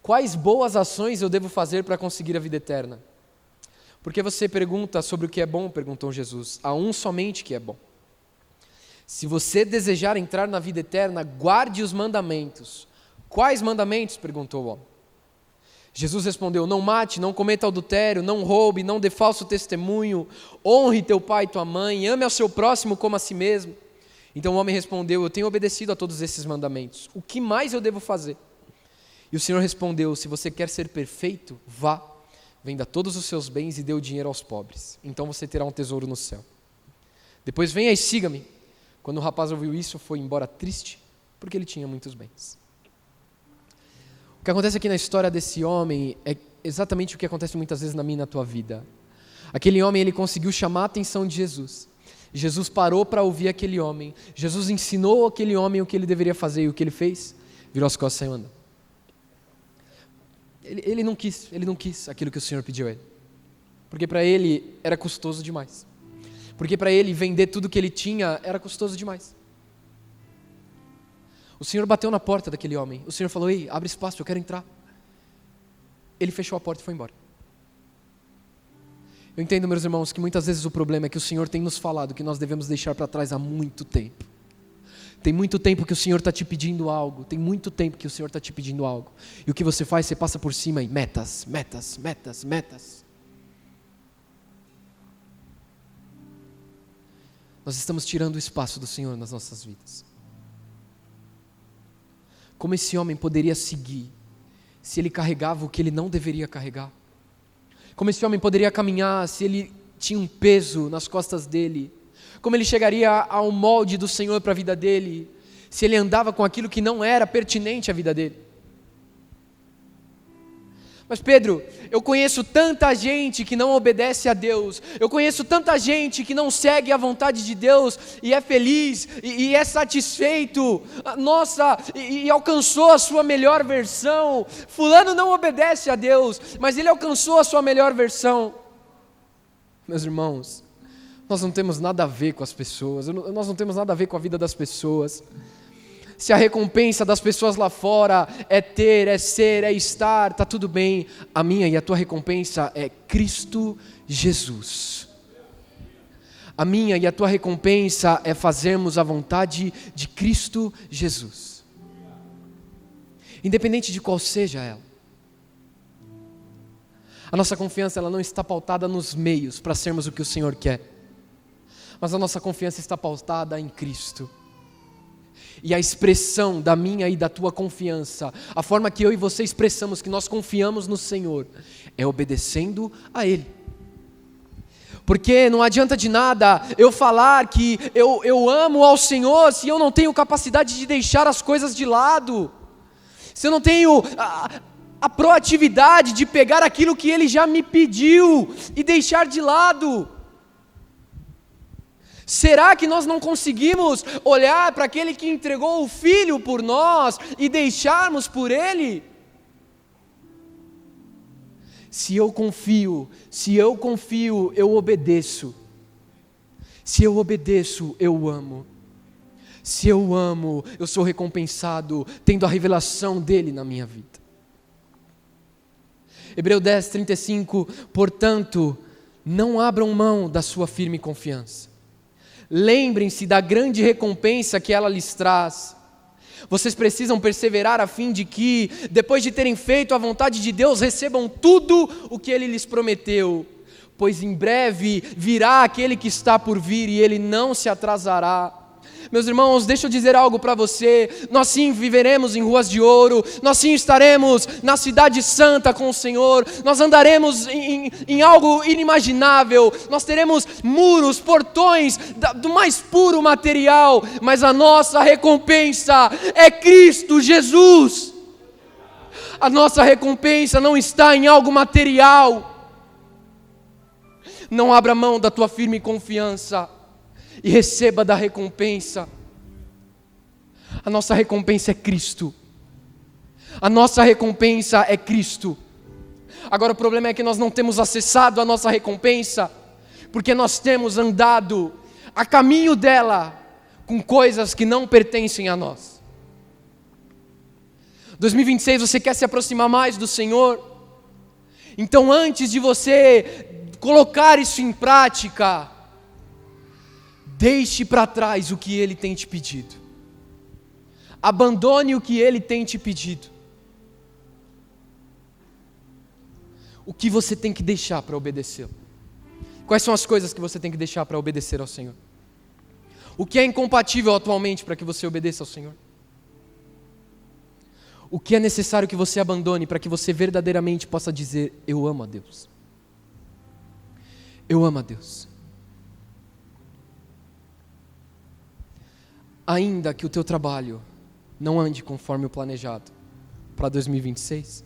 quais boas ações eu devo fazer para conseguir a vida eterna? Por que você pergunta sobre o que é bom? Perguntou Jesus. Há um somente que é bom. Se você desejar entrar na vida eterna, guarde os mandamentos. Quais mandamentos? Perguntou o homem. Jesus respondeu: não mate, não cometa adultério, não roube, não dê falso testemunho, honre teu pai e tua mãe, ame ao seu próximo como a si mesmo. Então o homem respondeu: eu tenho obedecido a todos esses mandamentos. O que mais eu devo fazer? E o Senhor respondeu: se você quer ser perfeito, vá, venda todos os seus bens e dê o dinheiro aos pobres. Então você terá um tesouro no céu. Depois venha e siga-me. Quando o rapaz ouviu isso, foi embora triste, porque ele tinha muitos bens. O que acontece aqui na história desse homem é exatamente o que acontece muitas vezes na minha e na tua vida. Aquele homem, ele conseguiu chamar a atenção de Jesus. Jesus parou para ouvir aquele homem. Jesus ensinou aquele homem o que ele deveria fazer, e o que ele fez? Virou as costas e saiu andando. Ele não quis aquilo que o Senhor pediu a ele. Porque para ele era custoso demais. Porque para ele vender tudo que ele tinha era custoso demais. O Senhor bateu na porta daquele homem. O Senhor falou: ei, abre espaço, eu quero entrar. Ele fechou a porta e foi embora. Eu entendo, meus irmãos, que muitas vezes o problema é que o Senhor tem nos falado que nós devemos deixar para trás há muito tempo. Tem muito tempo que o Senhor está te pedindo algo. Tem muito tempo que o Senhor está te pedindo algo. E o que você faz? Você passa por cima e metas. Nós estamos tirando o espaço do Senhor nas nossas vidas. Como esse homem poderia seguir se ele carregava o que ele não deveria carregar? Como esse homem poderia caminhar se ele tinha um peso nas costas dele? Como ele chegaria ao molde do Senhor para a vida dele se ele andava com aquilo que não era pertinente à vida dele? Mas Pedro, eu conheço tanta gente que não obedece a Deus, eu conheço tanta gente que não segue a vontade de Deus e é feliz e é satisfeito, nossa, e alcançou a sua melhor versão. Fulano não obedece a Deus, mas ele alcançou a sua melhor versão. Meus irmãos, nós não temos nada a ver com as pessoas, nós não temos nada a ver com a vida das pessoas. Se a recompensa das pessoas lá fora é ter, é ser, é estar, está tudo bem. A minha e a tua recompensa é Cristo Jesus. A minha e a tua recompensa é fazermos a vontade de Cristo Jesus. Independente de qual seja ela. A nossa confiança, ela não está pautada nos meios para sermos o que o Senhor quer. Mas a nossa confiança está pautada em Cristo. E a expressão da minha e da tua confiança, a forma que eu e você expressamos que nós confiamos no Senhor, é obedecendo a Ele. Porque não adianta de nada eu falar que eu amo ao Senhor se eu não tenho capacidade de deixar as coisas de lado, se eu não tenho a proatividade de pegar aquilo que Ele já me pediu e deixar de lado. Será que nós não conseguimos olhar para aquele que entregou o Filho por nós e deixarmos por Ele? Se eu confio, eu obedeço. Se eu obedeço, eu amo. Se eu amo, eu sou recompensado, tendo a revelação dEle na minha vida. Hebreus 10, 35, portanto, não abram mão da sua firme confiança. Lembrem-se da grande recompensa que ela lhes traz. Vocês precisam perseverar a fim de que, depois de terem feito a vontade de Deus, recebam tudo o que Ele lhes prometeu. Pois em breve virá aquele que está por vir e Ele não se atrasará. Meus irmãos, deixa eu dizer algo para você. Nós sim viveremos em ruas de ouro, nós sim estaremos na cidade santa com o Senhor, nós andaremos em algo inimaginável, nós teremos muros, portões do mais puro material, mas a nossa recompensa é Cristo Jesus. A nossa recompensa não está em algo material. Não abra mão da tua firme confiança e receba da recompensa. A nossa recompensa é Cristo. A nossa recompensa é Cristo. Agora o problema é que nós não temos acessado a nossa recompensa, porque nós temos andado a caminho dela com coisas que não pertencem a nós. 2026 você quer se aproximar mais do Senhor? Então antes de você colocar isso em prática, deixe para trás o que Ele tem te pedido. Abandone o que Ele tem te pedido. O que você tem que deixar para obedecê-lo? Quais são as coisas que você tem que deixar para obedecer ao Senhor? O que é incompatível atualmente para que você obedeça ao Senhor? O que é necessário que você abandone para que você verdadeiramente possa dizer: eu amo a Deus. Eu amo a Deus. Ainda que o teu trabalho não ande conforme o planejado para 2026,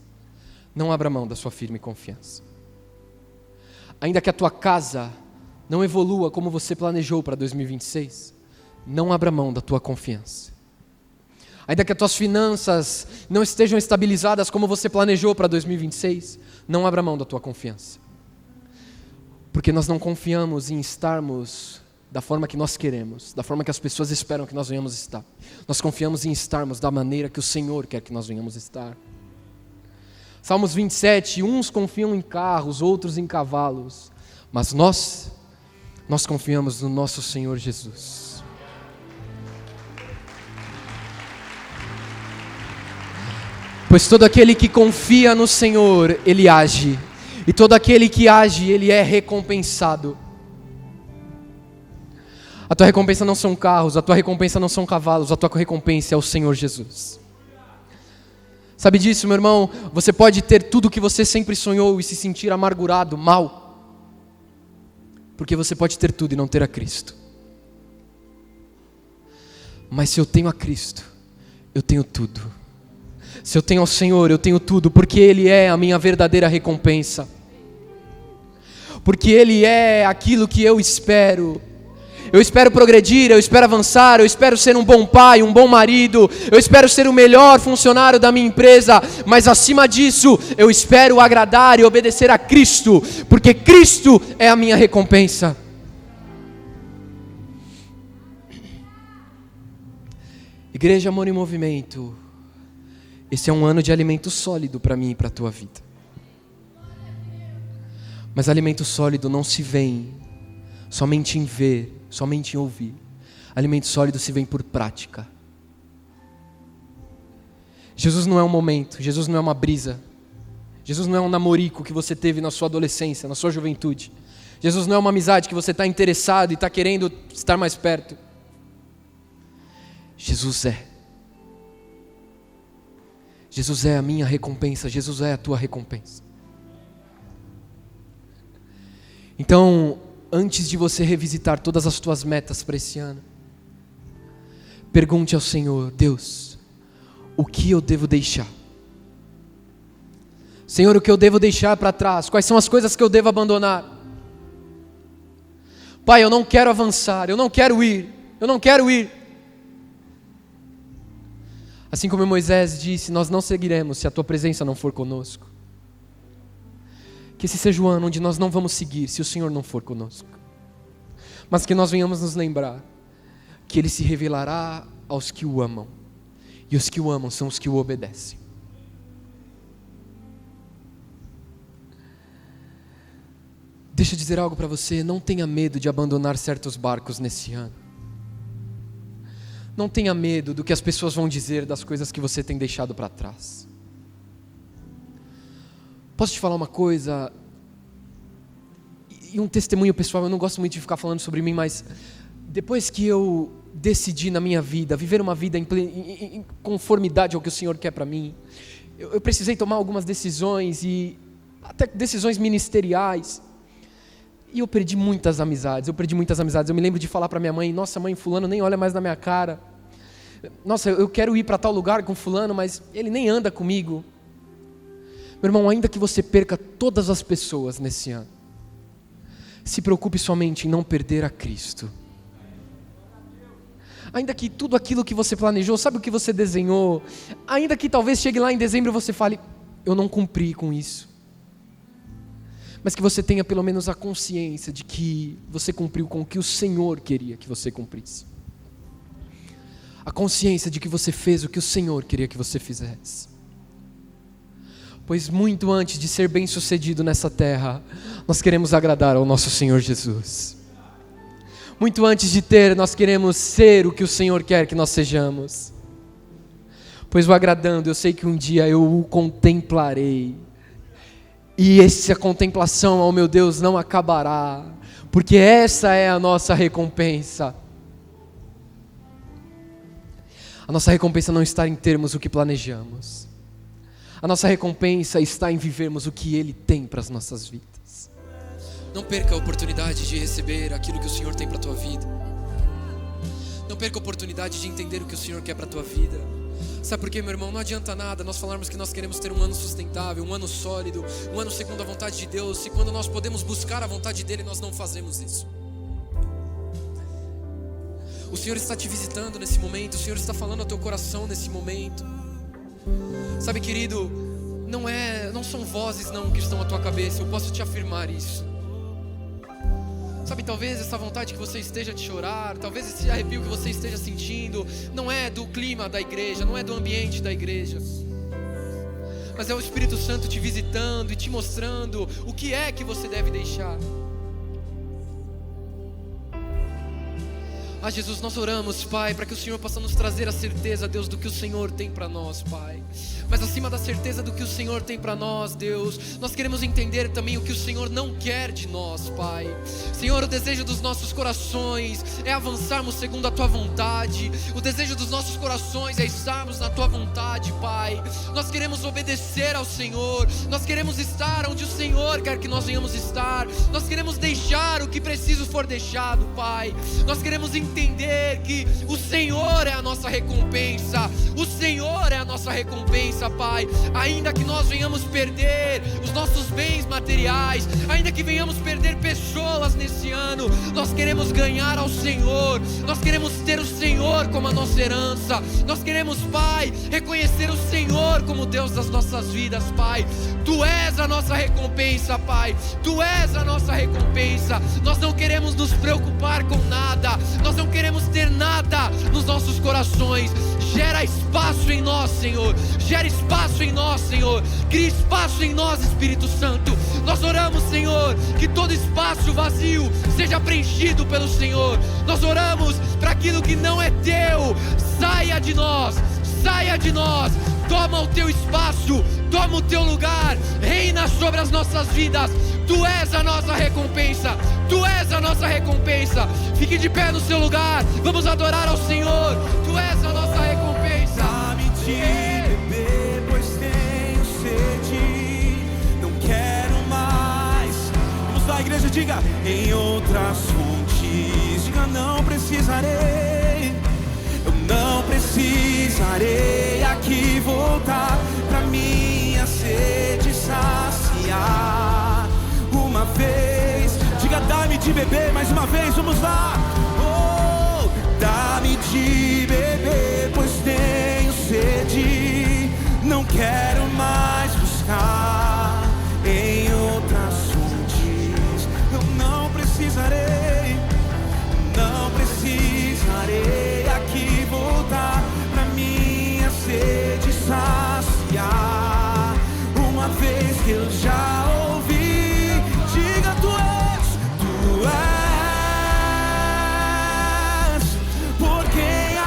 não abra mão da sua firme confiança. Ainda que a tua casa não evolua como você planejou para 2026, não abra mão da tua confiança. Ainda que as tuas finanças não estejam estabilizadas como você planejou para 2026, não abra mão da tua confiança. Porque nós não confiamos em estarmos da forma que nós queremos, da forma que as pessoas esperam que nós venhamos estar. Nós confiamos em estarmos da maneira que o Senhor quer que nós venhamos estar. Salmos 27, uns confiam em carros, outros em cavalos, mas nós confiamos no nosso Senhor Jesus. Pois todo aquele que confia no Senhor, Ele age, e todo aquele que age, Ele é recompensado. A tua recompensa não são carros, a tua recompensa não são cavalos, a tua recompensa é o Senhor Jesus. Sabe disso, meu irmão? Você pode ter tudo o que você sempre sonhou e se sentir amargurado, mal, porque você pode ter tudo e não ter a Cristo. Mas se eu tenho a Cristo, eu tenho tudo. Se eu tenho ao Senhor, eu tenho tudo, porque Ele é a minha verdadeira recompensa. Porque Ele é aquilo que eu espero. Eu espero progredir, eu espero avançar, eu espero ser um bom pai, um bom marido, eu espero ser o melhor funcionário da minha empresa, mas acima disso, eu espero agradar e obedecer a Cristo, porque Cristo é a minha recompensa. Igreja Amor em Movimento, esse é um ano de alimento sólido para mim e para a tua vida. Mas alimento sólido não se vem somente em ver, somente em ouvir. Alimento sólido se vem por prática. Jesus não é um momento, Jesus não é uma brisa. Jesus não é um namorico que você teve na sua adolescência, na sua juventude. Jesus não é uma amizade que você está interessado e está querendo estar mais perto. Jesus é a minha recompensa, Jesus é a tua recompensa. Então, antes de você revisitar todas as tuas metas para esse ano, pergunte ao Senhor: Deus, o que eu devo deixar? Senhor, o que eu devo deixar para trás? Quais são as coisas que eu devo abandonar? Pai, eu não quero avançar, eu não quero ir. Assim como Moisés disse, nós não seguiremos se a tua presença não for conosco. Que esse seja o ano onde nós não vamos seguir se o Senhor não for conosco. Mas que nós venhamos nos lembrar que Ele se revelará aos que o amam. E os que o amam são os que o obedecem. Deixa eu dizer algo para você, não tenha medo de abandonar certos barcos nesse ano. Não tenha medo do que as pessoas vão dizer das coisas que você tem deixado para trás. Posso te falar uma coisa? E um testemunho pessoal, eu não gosto muito de ficar falando sobre mim, mas depois que eu decidi na minha vida, viver uma vida em conformidade ao que o Senhor quer para mim, eu precisei tomar algumas decisões, e até decisões ministeriais, e eu perdi muitas amizades. Eu me lembro de falar para minha mãe: nossa mãe, fulano nem olha mais na minha cara. Nossa, eu quero ir para tal lugar com fulano, mas ele nem anda comigo. Meu irmão, ainda que você perca todas as pessoas nesse ano, se preocupe somente em não perder a Cristo. Ainda que tudo aquilo que você planejou, sabe o que você desenhou, ainda que talvez chegue lá em dezembro e você fale: eu não cumpri com isso, mas que você tenha pelo menos a consciência de que você cumpriu com o que o Senhor queria que você cumprisse. A consciência de que você fez o que o Senhor queria que você fizesse. Pois muito antes de ser bem-sucedido nessa terra, nós queremos agradar ao nosso Senhor Jesus. Muito antes de ter, nós queremos ser o que o Senhor quer que nós sejamos. Pois o agradando, eu sei que um dia eu o contemplarei. E essa contemplação, ó meu Deus, não acabará, porque essa é a nossa recompensa. A nossa recompensa não está em termos o que planejamos. A nossa recompensa está em vivermos o que Ele tem para as nossas vidas. Não perca a oportunidade de receber aquilo que o Senhor tem para a tua vida. Não perca a oportunidade de entender o que o Senhor quer para a tua vida. Sabe por quê, meu irmão? Não adianta nada nós falarmos que nós queremos ter um ano sustentável, um ano sólido, um ano segundo a vontade de Deus, se quando nós podemos buscar a vontade dEle, nós não fazemos isso. O Senhor está te visitando nesse momento, o Senhor está falando ao teu coração nesse momento. Sabe, querido, não são vozes não que estão à tua cabeça, eu posso te afirmar isso. Sabe, talvez essa vontade que você esteja de chorar, talvez esse arrepio que você esteja sentindo, não é do clima da igreja, não é do ambiente da igreja, mas é o Espírito Santo te visitando e te mostrando o que é que você deve deixar. Ah, Jesus, nós oramos, Pai, para que o Senhor possa nos trazer a certeza, Deus, do que o Senhor tem para nós, Pai. Mas acima da certeza do que o Senhor tem para nós, Deus, nós queremos entender também o que o Senhor não quer de nós, Pai. Senhor, o desejo dos nossos corações é avançarmos segundo a Tua vontade. O desejo dos nossos corações é estarmos na Tua vontade, Pai. Nós queremos obedecer ao Senhor. Nós queremos estar onde o Senhor quer que nós venhamos estar. Nós queremos deixar o que preciso for deixado, Pai. Nós queremos entender que o Senhor é a nossa recompensa. O Senhor é a nossa recompensa, Pai. Ainda que nós venhamos perder os nossos bens materiais, ainda que venhamos perder pessoas nesse ano, nós queremos ganhar ao Senhor. Nós queremos ter o Senhor como a nossa herança. Nós queremos, Pai, reconhecer o Senhor como Deus das nossas vidas, Pai. Tu és a nossa recompensa, Pai. Tu és a nossa recompensa. Nós não queremos nos preocupar com nada. Nós não queremos ter nada nos nossos corações. Gera espaço em nós, Senhor. Gera espaço em nós, Senhor. Cria espaço em nós, Espírito Santo. Nós oramos, Senhor, que todo espaço vazio seja preenchido pelo Senhor. Nós oramos para aquilo que não é teu, saia de nós. Saia de nós. Toma o teu espaço. Toma o teu lugar. Reina sobre as nossas vidas. Tu és a nossa recompensa. Tu és a nossa recompensa. Fique de pé no seu lugar. Vamos adorar ao Senhor. Tu és a nossa recompensa. Dá-me de beber, pois tenho sede. Não quero mais. Vamos lá, igreja, diga: em outras fontes. Diga: não precisarei. Eu não precisarei aqui voltar pra minha sede saciar. Uma vez, diga: dá-me de beber, mais uma vez, vamos lá. Oh, dá-me de beber, pois tenho sede. Não quero mais buscar em outras fontes. Eu não precisarei, não precisarei aqui voltar pra minha sede saciar. Uma vez que eu já ouvi. Tu és por quem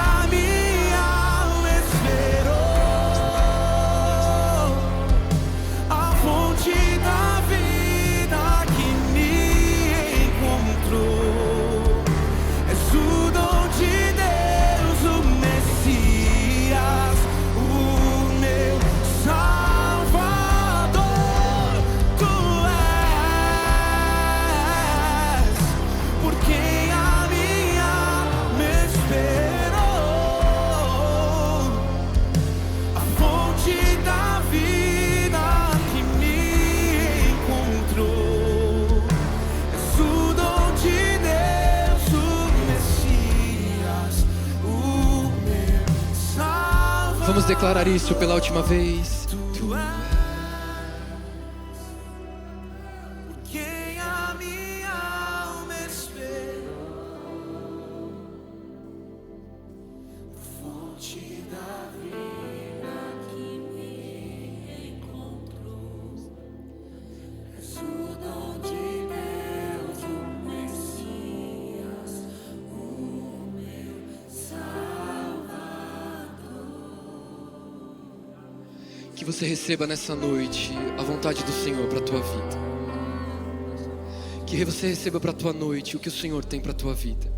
Vamos declarar isso pela última vez. Tu és por quem a minha alma espera, fonte da vida que me encontrou. És o dom de Deus, o Messias, o meu Salvador. Que você receba nessa noite a vontade do Senhor para a tua vida. Que você receba para a tua noite o que o Senhor tem para a tua vida.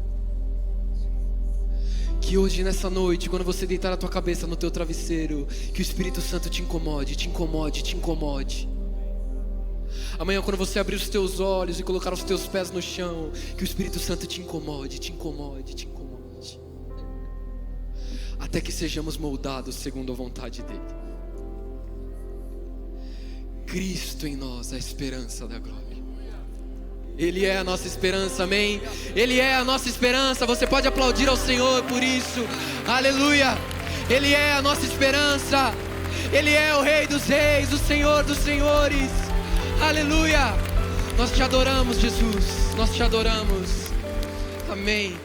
Que hoje nessa noite, quando você deitar a tua cabeça no teu travesseiro, que o Espírito Santo te incomode, te incomode, te incomode. Amanhã, quando você abrir os teus olhos e colocar os teus pés no chão, que o Espírito Santo te incomode, te incomode, te incomode. Até que sejamos moldados segundo a vontade dEle. Cristo em nós, a esperança da glória. Ele é a nossa esperança, amém? Ele é a nossa esperança. Você pode aplaudir ao Senhor por isso. Aleluia. Ele é a nossa esperança. Ele é o Rei dos Reis, o Senhor dos Senhores. Aleluia. Nós te adoramos, Jesus. Nós te adoramos. Amém.